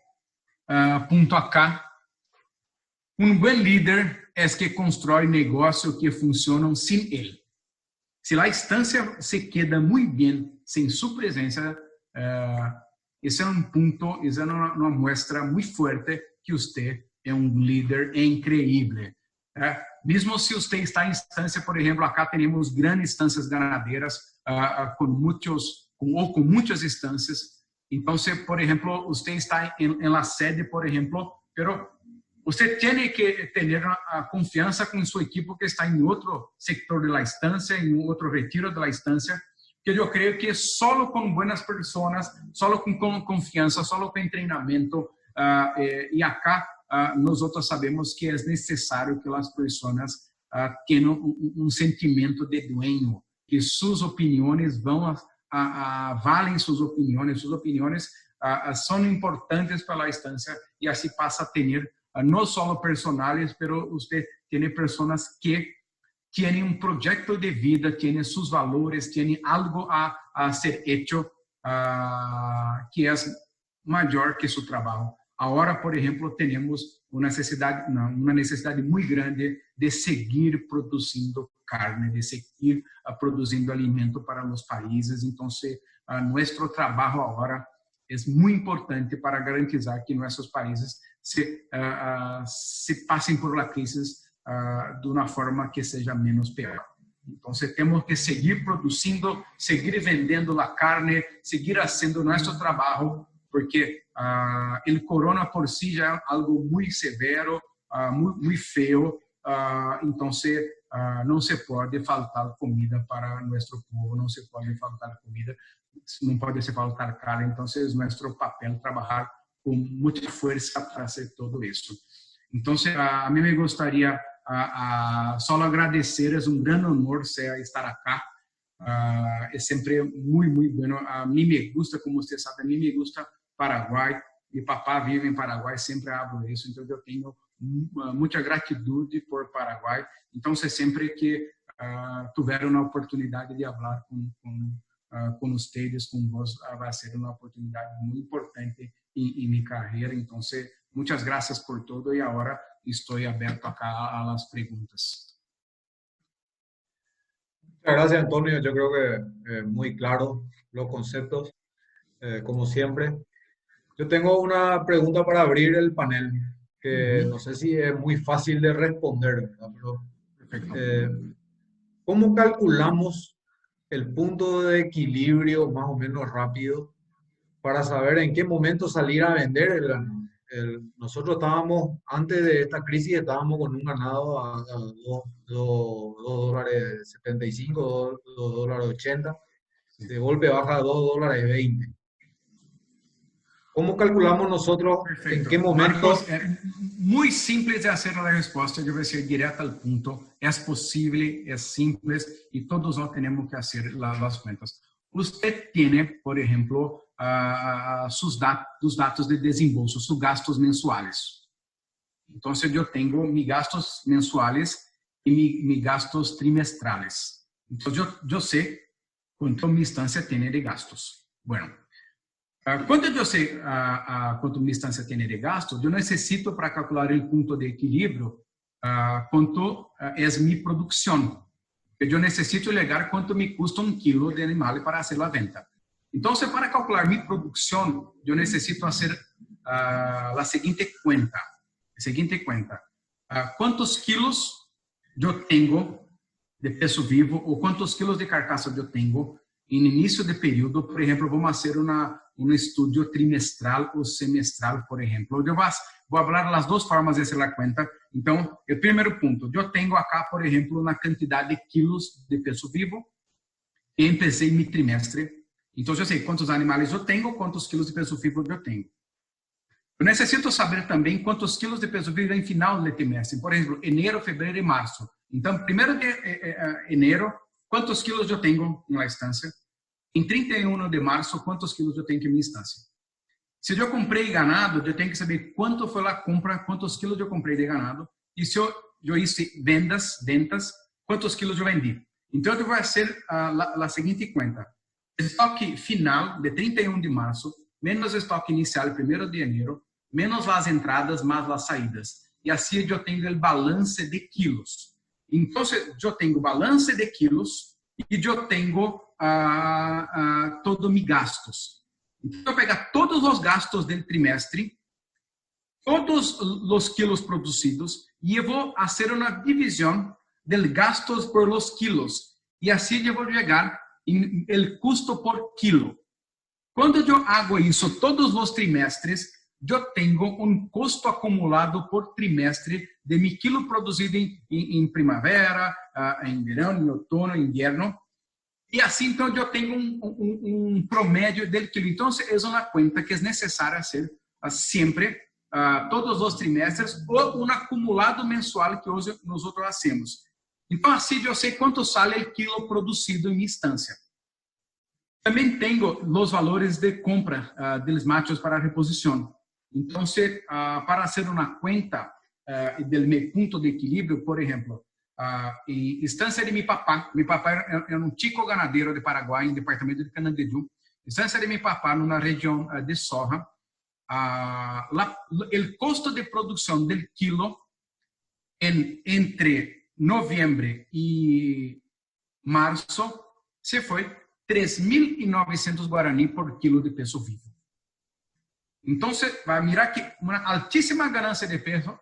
ponto acá, um bom líder é que constrói negócios que funcionam sem ele. Se a instância se queda muito bem sem sua presença, esse é um ponto, essa é uma muestra muito forte que você é um líder increíble. Mesmo se você está em instância, por exemplo, acá temos grandes instâncias ganadeiras com muitas instâncias. Então, por exemplo, você está em la sede, por exemplo, pero você tem que ter a confiança com sua equipe que está em outro sector da instância, em outro retiro da instância, que eu creio que só com boas pessoas, só com confiança, só com treinamento, e acá nós sabemos que é necessário que as pessoas tenham sentimento de dueño, que suas opiniões valem suas opiniões são importantes para a instância e assim passa a ter não só personagens, mas você tem pessoas que têm um projeto de vida, têm seus valores, têm algo a ser hecho que é maior que seu trabalho. Agora, por exemplo, temos uma necessidade muito grande de seguir produzindo carne, de seguir produzindo alimento para os países. Então, nosso trabalho agora é muito importante para garantizar que nossos países se passem por a crise de uma forma que seja menos pior. Então, temos que seguir produzindo, seguir vendendo a carne, seguir fazendo nosso trabalho, porque o corona por si já é algo muito severo, muito feio. Então, não se pode faltar comida para nosso povo, não se pode faltar comida, não pode se faltar carne. Então, é nosso papel trabalhar com muita força para fazer tudo isso. Então, a mim me gostaria só agradecer, é um grande honor estar aqui. É sempre muito, muito bom. A mim me gusta, como você sabe, a mim me gusta Paraguai. Meu papá vive em Paraguai, sempre hablo isso, então eu tenho muita gratidão por Paraguai. Então, sempre que tiveram a oportunidade de falar com vocês, com vós, vai ser uma oportunidade muito importante em minha carreira. Então, muitas graças por tudo e agora estou aberto acá às perguntas. Muchas gracias, Antonio. Yo creo que muy claro los conceptos, como siempre. Yo tengo una pregunta para abrir el panel, que no sé si es muy fácil de responder, ¿verdad? Pero, ¿cómo calculamos el punto de equilibrio más o menos rápido para saber en qué momento salir a vender el ganado? Nosotros estábamos, antes de esta crisis, estábamos con un ganado a $2.75, $2.80. De golpe baja a $2.20. ¿Cómo calculamos nosotros en qué momento? Marcos, muy simples de hacer la respuesta, yo voy a ser directa al punto. Es posible, es simple y todos no tenemos que hacer las cuentas. Usted tiene, por ejemplo, sus datos de desembolso, sus gastos mensuales. Entonces, yo tengo mis gastos mensuales y mis gastos trimestrales. Entonces, yo sé cuánto mi instancia tiene de gastos. Bueno, quando eu sei quanto minha instância tem de gasto, eu necessito para calcular o ponto de equilíbrio quanto é minha produção. Eu necessito ligar quanto me custa 1 quilo de animal para fazer a venda. Então, para calcular minha produção, eu necessito fazer a seguinte conta. Quantos quilos eu tenho de peso vivo ou quantos quilos de carcaça eu tenho em início de período? Por exemplo, vamos fazer um estudo trimestral ou semestral, por exemplo. Eu vou falar das duas formas de fazer a conta. Então, o primeiro ponto, eu tenho acá, por exemplo, uma quantidade de quilos de peso vivo e empecei meu trimestre. Então, eu sei quantos animais eu tenho, quantos quilos de peso vivo eu tenho. Eu necessito saber também quantos quilos de peso vivo em final de trimestre. Por exemplo, enero, fevereiro e março. Então, primeiro de enero, quantos quilos eu tenho na instância? Em 31 de março, quantos quilos eu tenho em minha instância? Se eu comprei ganado, eu tenho que saber quanto foi a compra, quantos quilos eu comprei de ganado. E se eu hice vendas, quantos quilos eu vendi. Então, eu vou fazer a seguinte conta. Estoque final de 31 de março, menos estoque inicial, 1º de janeiro, menos as entradas, mais as saídas. E assim eu tenho o balance de quilos. Então, eu tenho balance de quilos e eu tenho todos mis gastos. Então, eu pegar todos os gastos do trimestre, todos os quilos produzidos y yo voy a hacer una división del gastos por los kilos. Y así yo voy a llegar en el costo por kilo. Cuando yo hago eso todos los trimestres, yo tengo un costo acumulado por trimestre de mi kilo producido en primavera, en verano, en otoño, en invierno. Y así entonces yo tengo un promedio del kilo. Entonces es una cuenta que es necesaria hacer siempre, todos los trimestres, o un acumulado mensual que nosotros hacemos. Entonces así yo sé cuánto sale el kilo producido en mi instancia. También tengo los valores de compra de los machos para reposición. Entonces, para hacer una cuenta del punto de equilibrio, por ejemplo, en instancia de mi papá era un chico ganadero de Paraguay, en el departamento de Canandejú. Instancia de mi papá, en una región de soja, el costo de producción del kilo entre noviembre y marzo se fue 3.900 guaraní por kilo de peso vivo. Entonces, va a mirar que una altísima ganancia de peso,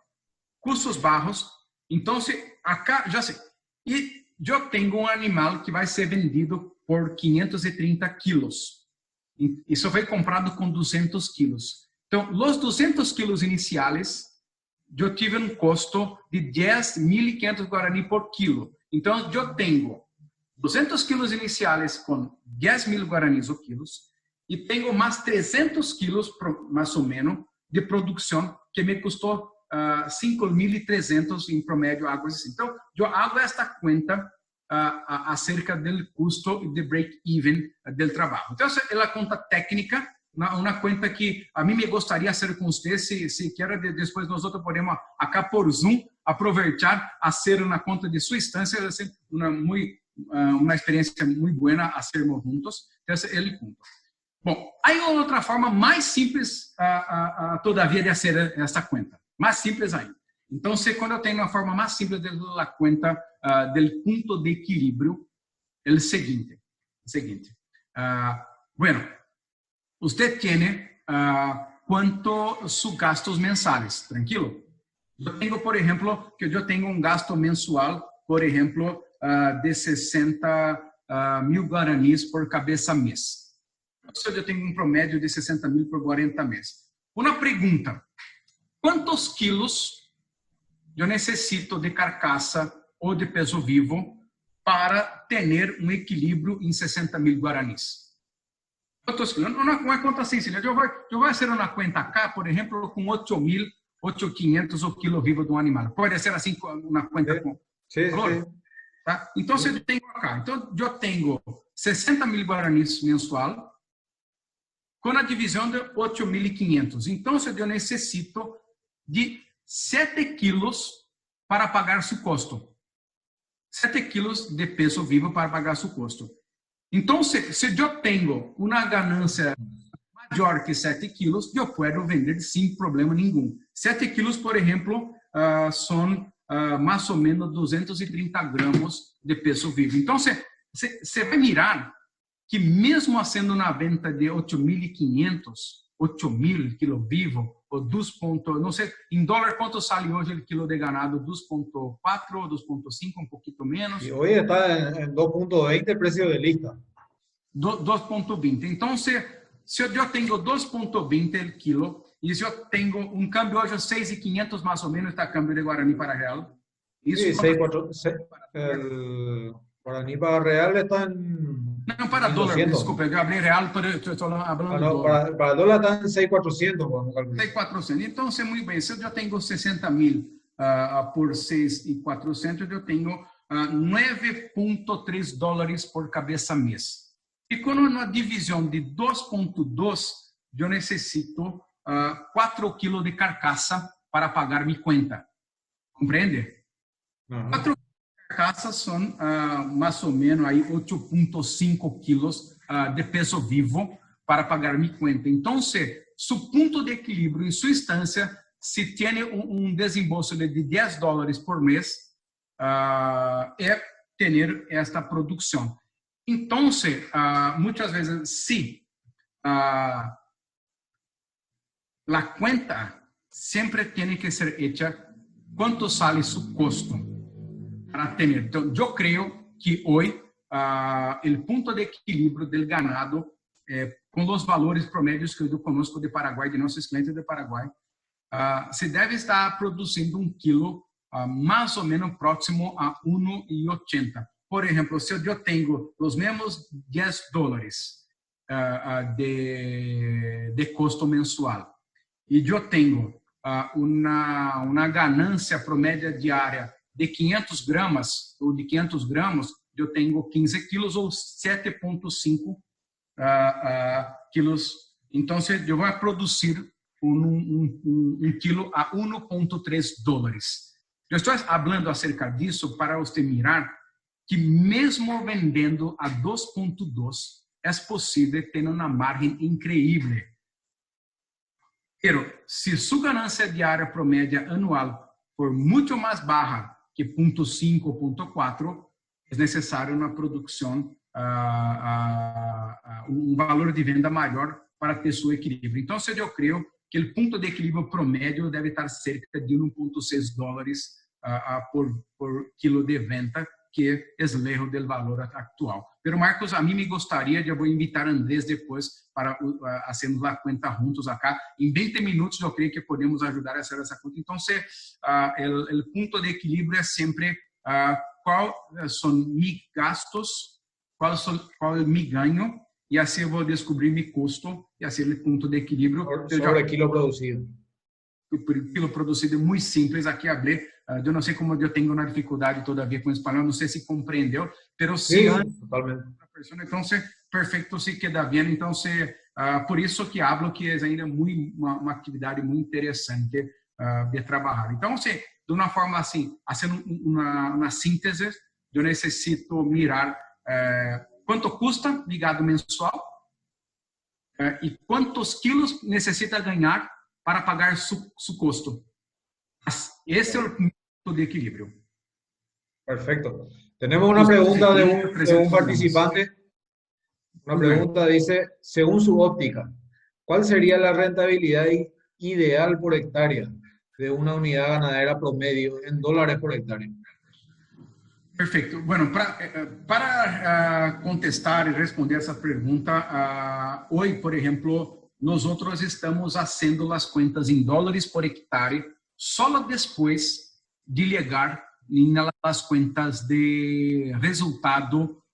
custos bajos. Entonces, acá ya sé. Y yo tengo un animal que va a ser vendido por 530 kilos. Y eso fue comprado con 200 kilos. Entonces, los 200 kilos iniciales, yo tuve un costo de 10.500 guaraní por kilo. Entonces, yo tengo 200 kilos iniciales con 10.000 guaraníes o kilos. Y tengo más 300 kilos, más o menos, de producción que me costó 5.300 en promedio, algo así. Entonces, yo hago esta cuenta acerca del costo de break-even del trabajo. Entonces, es la cuenta técnica, una cuenta que a mí me gustaría hacer con usted, si quiere, después nosotros podemos acá por Zoom aprovechar, hacer una cuenta de su instancia, es una experiencia muy buena hacerlo juntos. Entonces, es el punto. Bom, hay otra forma más simples todavía de hacer esta cuenta. Más simples ainda. Entonces, cuando tengo una forma más simple de la cuenta del punto de equilibrio, el siguiente. Bueno, usted tiene cuánto sus gastos mensales, tranquilo. Yo tengo, por ejemplo, que yo tengo un gasto mensual, por ejemplo, de 60.000 guaraníes por cabeza mes. Eu tenho um promédio de 60.000 por 40 meses. Uma pergunta: quantos quilos eu necessito de carcaça ou de peso vivo para ter um equilíbrio em 60.000 guaranis? Quantos quilos? Uma conta sencilla. Eu vou fazer uma conta acá, por exemplo, com 8.000, 8.500 o quilo vivo de um animal. Pode ser assim, uma conta com valor? Sí. Tá? Então, eu tenho acá. Então, eu tenho 60.000 guaranis mensual, com a divisão de 8.500. Então, eu necessito de 7 quilos para pagar seu custo. 7 quilos de peso vivo para pagar seu custo. Então, se eu tenho uma ganância maior que 7 quilos, eu posso vender sem problema nenhum. 7 quilos, por exemplo, são mais ou menos 230 gramos de peso vivo. Então, você vai mirar que mesmo sendo uma venda de 8.500, 8.000 quilo vivo, ou 2 pontos, não sei, em dólar quanto sale hoje o quilo de ganado, 2.4 ou 2.5, um pouquinho menos. Y hoy está en 2.20 el precio de lista. 2.20. Então, se eu tenho 2.20 el quilo, e se eu tenho um câmbio hoje 6.500 mais ou menos, está câmbio de Guaraní para real. Isso sí, 6.4. El Guaraní para real está en... No, para dólar, disculpe, yo hablé real, pero estoy hablando de dólar. Para dólar está en 6.400, podemos calcular. 6.400. Entonces, muy bien, si yo tengo 60.000 por 6.400, yo tengo $9.3 por cabeza mes. E com uma divisão de 2.2, eu necessito 4 quilos de carcaça para pagar minha conta. Compreende? 4 carcaças são mais ou menos 8.5 quilos de peso vivo para pagar minha conta. Então, seu ponto de equilíbrio em sua instância, se tem um desembolso de $10 por mês, é ter esta produção. Então, muitas vezes, se a conta sempre tem que ser hecha quanto sale su custo para tener. Entonces, yo creo que hoy el punto de equilibrio del ganado, con los valores promedios que yo conozco de Paraguay, de nuestros clientes de Paraguay, se debe estar produciendo un kilo más o menos próximo a 1,80. Por ejemplo, si yo tengo los mismos $10 de costo mensual y yo tengo una ganancia promedio diaria de 500 gramas ou de 500 gramos, eu tenho 15 quilos ou 7,5 quilos. Então, eu vou produzir quilo a $1,3. Eu estou falando acerca disso para você mirar que mesmo vendendo a 2,2 é possível ter uma margem incrível. Pero, se sua ganância diária promédia anual for muito mais baixa que 0,5 ou 0,4, é necessário uma produção, valor de venda maior para ter seu equilíbrio. Então, eu creio que o ponto de equilíbrio promédio deve estar cerca de $1,6 por quilo de venda, que é lejos do valor atual. Pero, Marcos, a mim me gostaria, eu vou invitar Andrés depois para fazermos a conta juntos acá. Em 20 minutos, eu creio que podemos ajudar a fazer essa conta. Então, o ponto de equilíbrio é sempre qual são meus gastos, qual é o meu ganho, e assim eu vou descobrir meu custo e assim o ponto de equilíbrio. Sobre quilo produzido. Quilo produzido é muito simples. Aqui hablé. Eu não sei como eu tenho uma dificuldade todavia com o espanhol, não sei se compreendeu, pero sim, totalmente. Então, perfeito, se queda bem. Então, por isso que hablo que é ainda uma atividade muito interessante de trabalhar. Então, de uma forma assim, fazendo uma síntese, eu necessito mirar quanto custa ligado mensual e quantos quilos necessita ganhar para pagar su custo. Esse é o punto de equilíbrio. Perfecto. Tenemos una pregunta de un participante. Una pregunta dice, según su óptica, ¿cuál sería la rentabilidad ideal por hectárea de una unidad ganadera promedio en dólares por hectárea? Perfeito. Bueno, para contestar e responder essa pergunta, hoje, por exemplo, nós estamos fazendo as contas em dólares por hectare só depois de chegar nas contas de resultado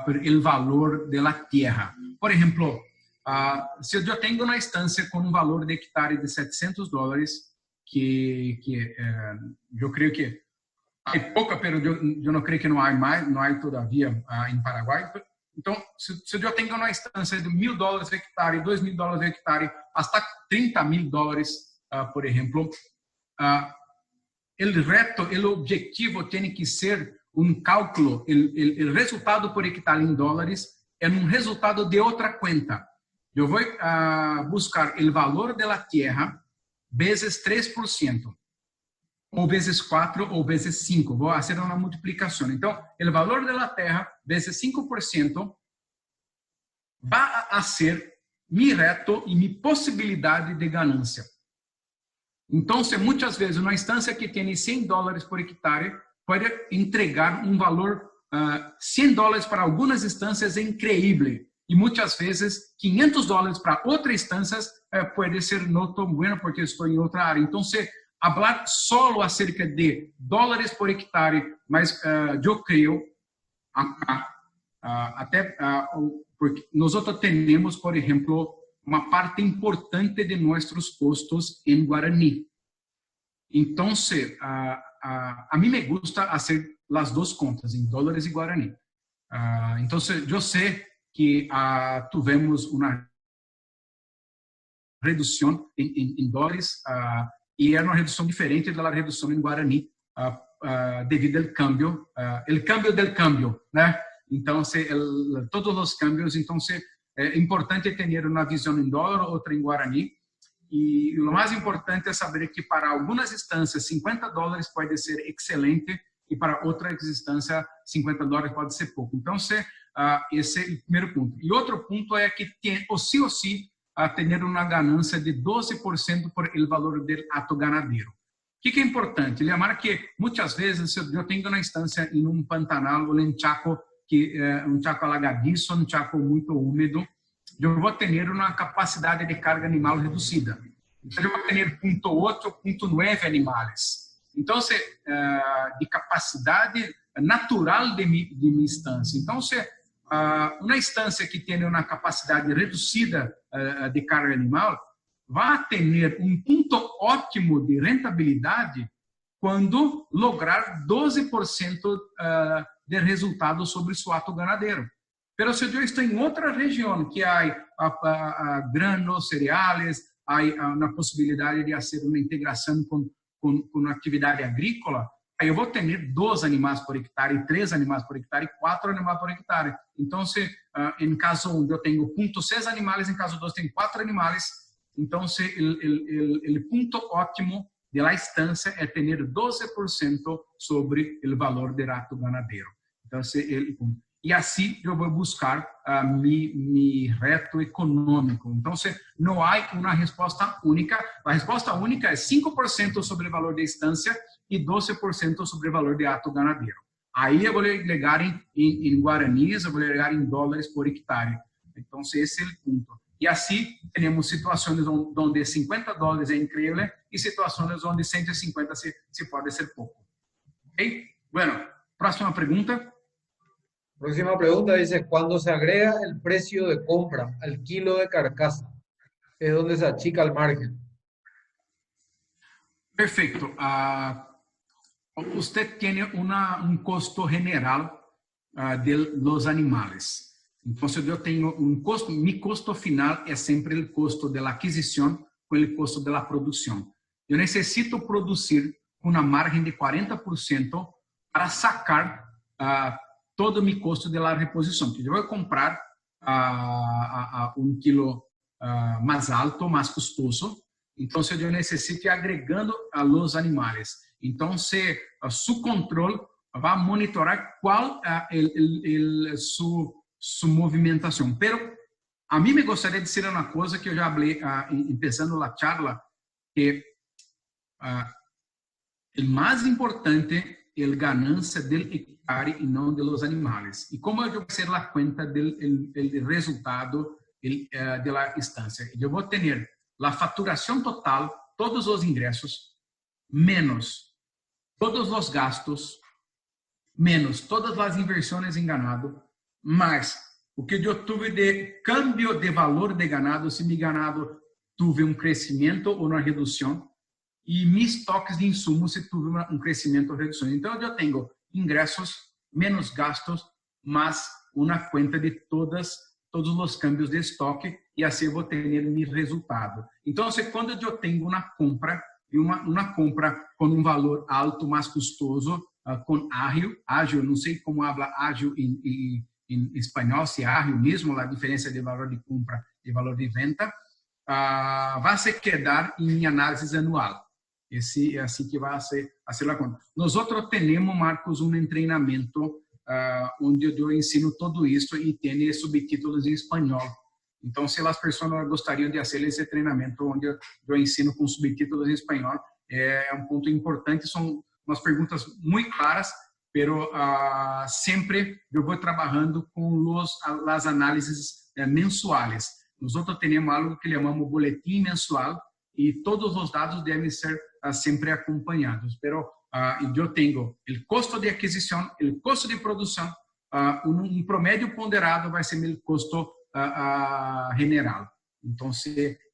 por el valor da terra. Por exemplo, se eu tenho uma estância com um valor de hectare de $700, que eu creio que é pouca, mas eu não creio que não há mais, não há todavia em Paraguai. Então, se eu tenho uma estância de $1.000 hectare, $2.000 hectare, até $30.000, por exemplo, o objetivo tem que ser cálculo, o resultado por hectare em dólares é resultado de outra conta. Eu vou buscar o valor da terra vezes 3%, ou vezes 4, ou vezes 5. Vou fazer uma multiplicação. Então, o valor da terra vezes 5% vai ser mi reto e mi possibilidade de ganância. Então, muitas vezes, uma instância que tem $100 por hectare pode entregar valor $100 para algumas instâncias é incrível. E muitas vezes, $500 para outras instâncias pode ser não tão bueno porque estou em outra área. Então, falar solo acerca de dólares por hectare, mas eu creio, porque nós temos, por exemplo, uma parte importante de nossos custos em Guarani. Então, a mim me gusta fazer as duas contas, em dólares e Guarani. Então, eu sei que tivemos uma redução em dólares e era uma redução diferente da redução em Guarani devido ao câmbio, o câmbio del câmbio, né? Então, todos os câmbios, então, é importante ter uma visão em dólar, outra em Guarani. E o mais importante é saber que para algumas instâncias $50 pode ser excelente e para outras instâncias $50 pode ser pouco. Então, esse é o primeiro ponto. E outro ponto é que tem, ou sim, ter uma ganância de 12% por el valor do ato ganadeiro. que é importante? Lembrar que muitas vezes eu tenho uma instância em um pantanal ou em um chaco, um chaco alagadiço, um chaco muito úmido, eu vou ter uma capacidade de carga animal reduzida. Então, eu vou ter 0,8 ou 0,9 animais. Então, de capacidade natural de minha instância. Então, uma instância que tem uma capacidade reduzida de carga animal vai ter um ponto ótimo de rentabilidade quando lograr 12% de resultado sobre seu ato ganadeiro. Mas se eu estou em outra região que há granos, cereais, há uma possibilidade de fazer uma integração com a atividade agrícola, aí eu vou ter 2 animais por hectare, 3 animais por hectare, 4 animais por hectare. Então, em caso 1 eu tenho 0,6 animais, em caso 2 tenho 4 animais. Então, o ponto ótimo da instância é ter 12% sobre o valor do ato ganadeiro. Então, e assim eu vou buscar meu reto econômico. Então, não há uma resposta única. A resposta única é 5% sobre o valor da instância e 12% sobre o valor de ato ganadeiro. Aí eu vou ligar em guaranis, eu vou ligar em dólares por hectare. Então, esse é o ponto. E assim, temos situações onde $50 é incrível e situações onde 150 se pode ser pouco. Ok? Bueno, próxima pergunta. Próxima pregunta dice, cuando se agrega el precio de compra al kilo de carcasa, es donde se achica el margen. Perfeito. Usted tiene un costo general de los animales. Entonces, yo tengo un costo, mi costo final es siempre el costo de la adquisición con el costo de la producción. Yo necesito producir una margen de 40% para sacar todo mi costo de la reposición. Yo voy a comprar un kilo más alto, más costoso. Entonces, yo necesito ir agregando a los animales. Entonces, su control va a monitorar cuál es su movimentación. Pero a mí me gustaría decir una cosa que yo ya hablé empezando la charla, que el más importante es la ganancia del hectare y no de los animales. ¿Y cómo yo voy a hacer la cuenta del resultado de la estancia? Yo voy a tener la facturación total, todos los ingresos, menos todos los gastos, menos todas las inversiones en ganado, mais o que eu tive de câmbio de valor de ganado, se meu ganado teve um crescimento ou uma redução, e meus estoques de insumos se teve um crescimento ou redução. Então, eu tenho ingressos menos gastos, mas uma conta de todos os câmbios de estoque, e assim eu vou ter meu resultado. Então, quando eu tenho uma compra, uma compra com um valor alto, mais custoso, com ágil, não sei como habla ágil em espanhol, se é ágil mesmo, a diferença de valor de compra e valor de venda, vai se quedar em minha análise anual. Esse é assim que vai ser a conta. Nós temos, Marcos, um treinamento onde eu ensino tudo isso e tem subtítulos em espanhol. Então, se as pessoas gostariam de fazer esse treinamento onde eu ensino com subtítulos em espanhol, é um ponto importante, são umas perguntas muito claras, pero sempre eu vou trabalhando com as análises mensuais. Nós temos algo que chamamos boletim mensual e todos os dados devem ser sempre acompanhados. Pero eu tenho o custo de aquisição, o custo de produção, um promédio ponderado vai ser meu custo general. Então,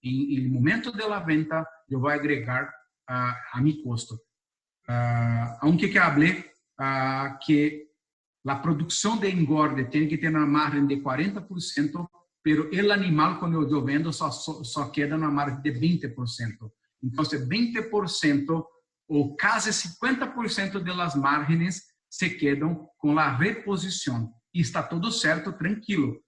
em momento da venda, eu vou agregar a meu custo. Aunque que hablé que a produção de engorde tem que ter uma margem de 40%, pero o animal, quando eu vendo, só queda na margem de 20%. Então, 20% ou quase 50% das margens se quedam com a reposição. E está tudo certo, tranquilo,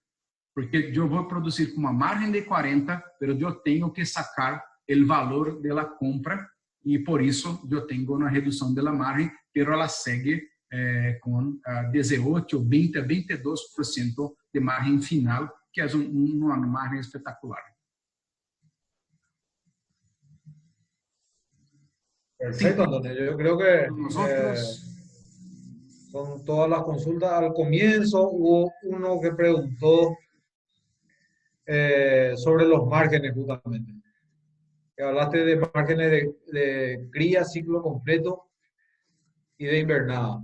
porque eu vou produzir com uma margem de 40%, pero eu tenho que sacar o valor da compra e por isso eu tenho uma redução da margem, pero ela segue com 18, 20, 22% de margem final, que é uma margem espetacular. Perfecto, 50 Antonio. Yo creo que nosotros. son todas las consultas. Al comienzo hubo uno que preguntó sobre los márgenes justamente. Que hablaste de márgenes de cría, ciclo completo y de invernada.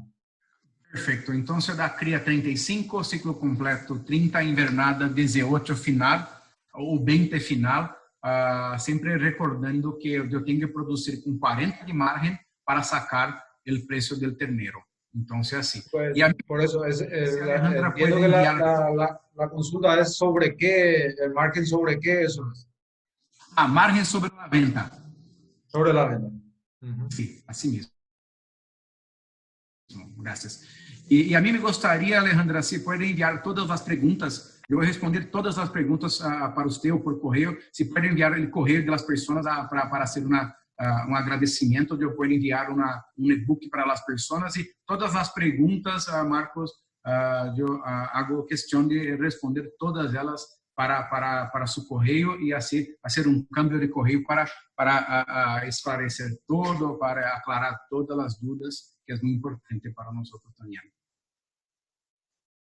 Perfeito. Então, você dá cria 35, ciclo completo 30, invernada 18 final, ou 20 final, sempre recordando que eu tenho que produzir com 40 de margem para sacar o preço do terneiro. Então, é assim. Pues, E a por eso Alejandra entiendo pode que enviar la consulta es sobre qué, el margen sobre qué eso es, a margem sobre a venda. sobre la venta. Ujú. Sim, assim mesmo. Gracias. E a mim me gostaria, Alejandra, se pode enviar todas as perguntas. Eu vou responder todas as perguntas para você ou por correio. Se pode enviar o correio das pessoas para ser um agradecimento. Eu vou enviar e-book para as pessoas e todas as perguntas, Marcos, eu hago questão de responder todas elas para seu correio e assim fazer um câmbio de correio para esclarecer todo, para aclarar todas as dúvidas, que é muito importante para nós também.